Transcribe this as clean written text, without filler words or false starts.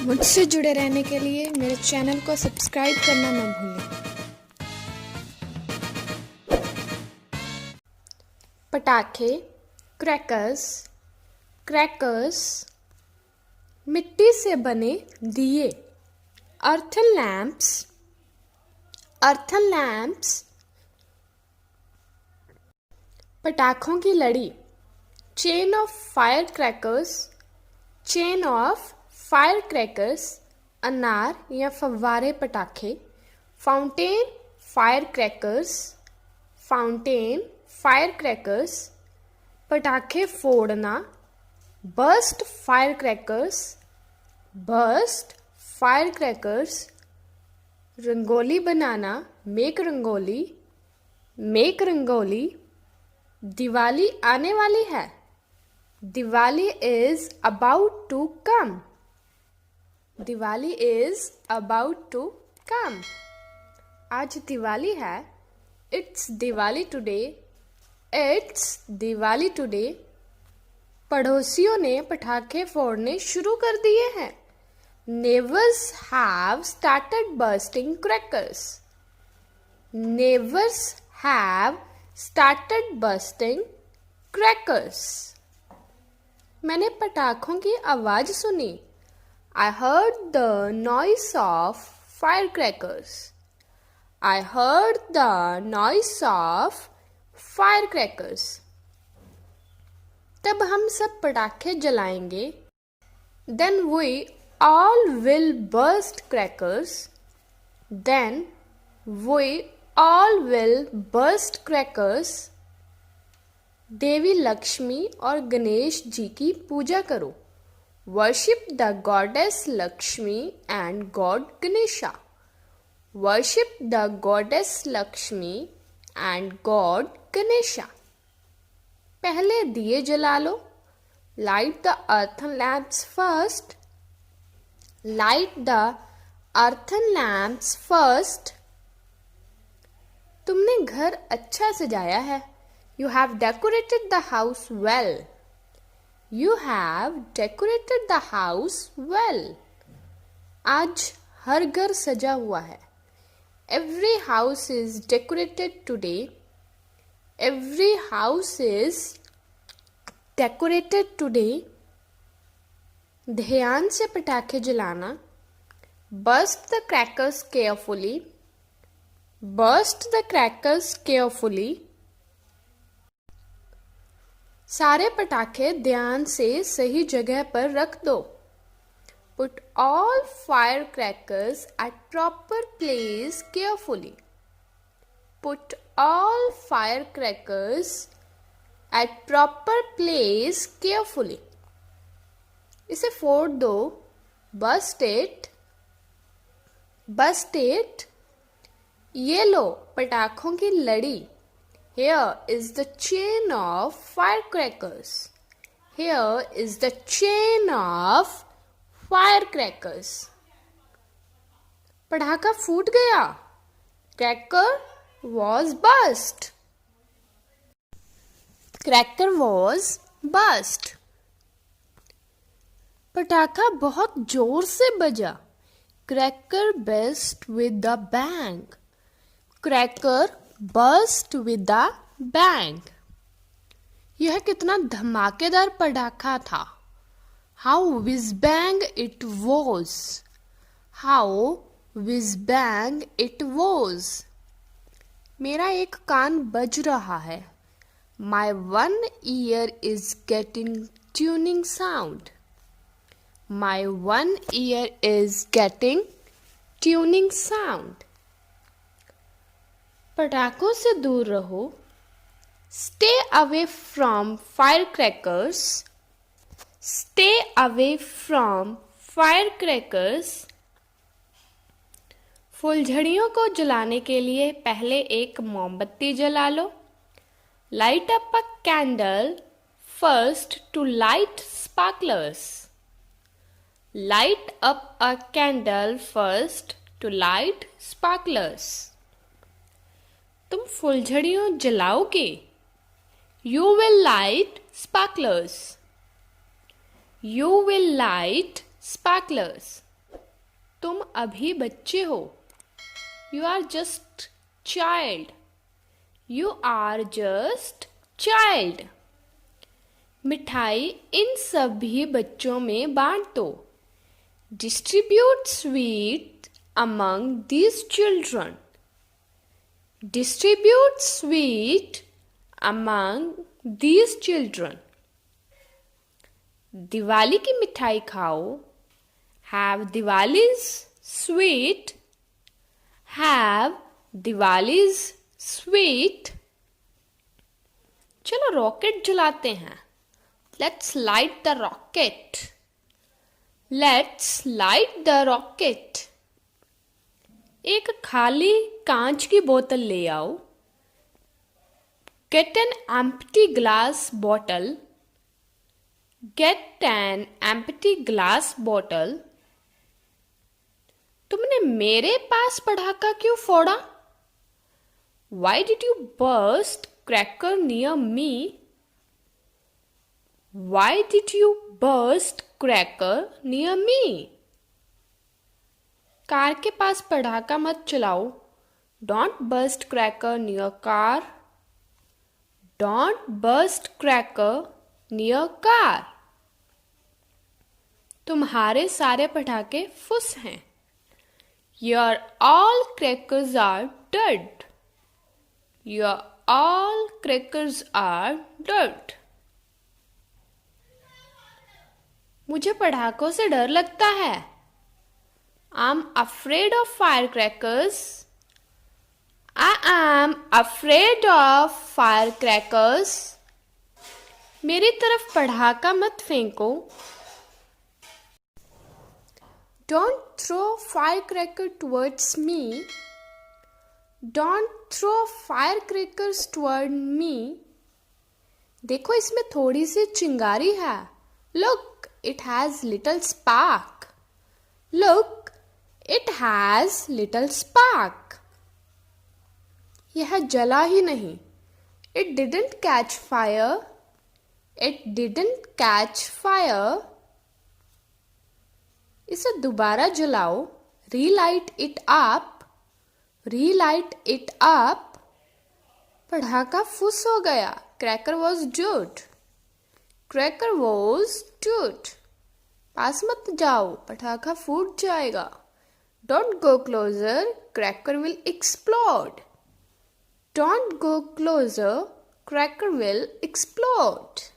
मुझसे जुड़े रहने के लिए मेरे चैनल को सब्सक्राइब करना न भूलें। पटाखे, क्रैकर्स, क्रैकर्स, मिट्टी से बने दिए, अर्थन लैंप्स, अर्थन लैंप्स, पटाखों की लड़ी, chain of fire crackers, chain of fire crackers, अनार या फव्वारे पटाखे, fountain fire crackers, fountain fire crackers, पटाखे फोड़ना, burst fire crackers, burst fire crackers, rangoli बनाना, मेक रंगोली, मेक रंगोली, दिवाली आने वाली है, Diwali is about to come, Diwali is about to come, आज दिवाली है, it's Diwali today, it's Diwali today, पड़ोसियों ने पटाखे फोड़ने शुरू कर दिए हैं, neighbors have started bursting crackers, neighbors have started bursting crackers, मैंने पटाखों की आवाज सुनी, I heard the noise of firecrackers, I heard the noise of firecrackers, तब हम सब पटाखे जलाएंगे, then we all will burst crackers, then we all will burst crackers, देवी लक्ष्मी और गणेश जी की पूजा करो, worship the goddess Lakshmi and God Ganesha, worship the goddess Lakshmi and God Ganesha, पहले दिए जला लो, light the earthen lamps first, light the earthen lamps first, तुमने घर अच्छा सजाया है, you have decorated the house well, you have decorated the house well, आज हर घर सजा हुआ है, every house is decorated today, every house is decorated today, ध्यान से पटाखे जलाना, burst the crackers carefully, burst the crackers carefully, सारे पटाखे ध्यान से सही जगह पर रख दो, put all firecrackers at proper place carefully, put all firecrackers at proper place carefully, इसे फोड़ दो, burst it, burst it, ये लो पटाखों की लड़ी, here is the chain of firecrackers, here is the chain of firecrackers, पटाखा फूट गया, cracker was burst, cracker was burst, पटाखा बहुत जोर से बजा, cracker burst with a bang, cracker burst with a bang, यह कितना धमाकेदार पटाखा था, how whiz bang it was, how whiz bang it was, मेरा एक कान बज रहा है, my one ear is getting tuning sound, my one ear is getting tuning sound, पटाखों से दूर रहो, stay away from firecrackers, stay away from firecrackers, फुलझड़ियों को जलाने के लिए पहले एक मोमबत्ती जला लो, light up a candle first to light sparklers, light up a candle first to light sparklers, तुम फुलझड़ियों जलाओगे, you will light sparklers, you will light sparklers, तुम अभी बच्चे हो. You are just child. You are just child. मिठाई इन सभी बच्चों में बांट दो. Distribute sweet among these children. Distribute sweet among these children. Diwali की मिठाई खाओ. Have Diwali's sweet. Have Diwali's sweet. चलो रॉकेट जलाते हैं. Let's light the rocket. Let's light the rocket. एक खाली कांच की बोतल ले आओ. Get an empty glass bottle. Get an empty glass bottle. तुमने मेरे पास पटाखा क्यों फोड़ा? Why did you burst cracker near me? Why did you burst cracker near me? Car के पास पटाखा मत चलाओ. Don't burst cracker near car. Don't burst cracker near car. तुम्हारे सारे पटाखे फुस हैं. Your all crackers are dead. Your all crackers are dead. मुझे पटाखों से डर लगता है. I'm afraid of firecrackers. I am afraid of firecrackers. मेरी तरफ पटाखा मत फेंको. Don't throw firecracker towards me. Don't throw firecrackers toward me. देखो इसमें थोड़ी सी चिंगारी है. Look, it has little spark. Look, it has little spark. यह जला ही नहीं. It didn't catch fire. It didn't catch fire. इसे दोबारा जलाओ. Relight it up. Relight it up. पटाखा फुस हो गया. Cracker was dead. Cracker was dead. पास मत जाओ, पटाखा फूट जाएगा. Don't go closer. Cracker will explode. Don't go closer. Cracker will explode.